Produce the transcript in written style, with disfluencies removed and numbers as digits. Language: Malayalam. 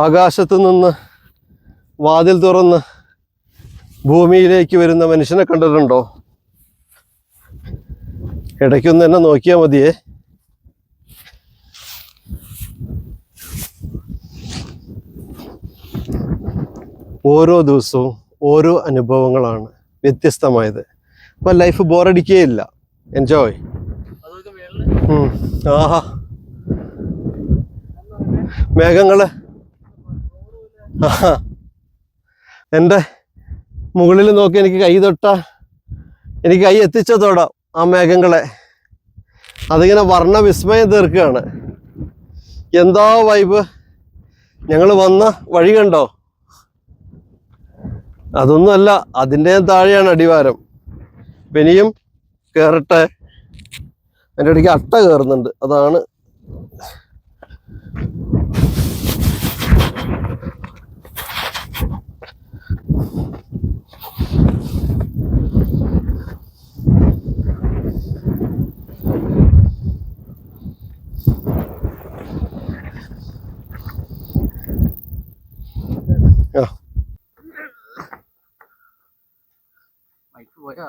ആകാശത്ത് നിന്ന് വാതിൽ തുറന്ന് ഭൂമിയിലേക്ക് വരുന്ന മനുഷ്യനെ കണ്ടിട്ടുണ്ടോ? ഇടയ്ക്കൊന്ന് എന്നെ നോക്കിയാൽ മതിയേ. ഓരോ ദിവസവും ഓരോ അനുഭവങ്ങളാണ് വ്യത്യസ്തമായത്. അപ്പം ലൈഫ് ബോറടിക്കുകയില്ല. എൻജോയ്. ആഹാ, മേഘങ്ങള് എൻ്റെ മുകളിൽ നോക്കി എനിക്ക് കൈ തൊട്ടാ, എനിക്ക് കൈ എത്തിച്ച തൊടാം ആ മേഘങ്ങളെ. അതിങ്ങനെ വർണ്ണ വിസ്മയം തീർക്കുകയാണ്. എന്താ വൈബ്! ഞങ്ങൾ വന്ന വഴി കണ്ടോ? അതൊന്നുമല്ല, അതിൻ്റെ താഴെയാണ് അടിവാരം. ഇനിയും കയറട്ടെ. എൻ്റെ ഇടയ്ക്ക് അട്ട കയറുന്നുണ്ട്, അതാണ്. പോയാ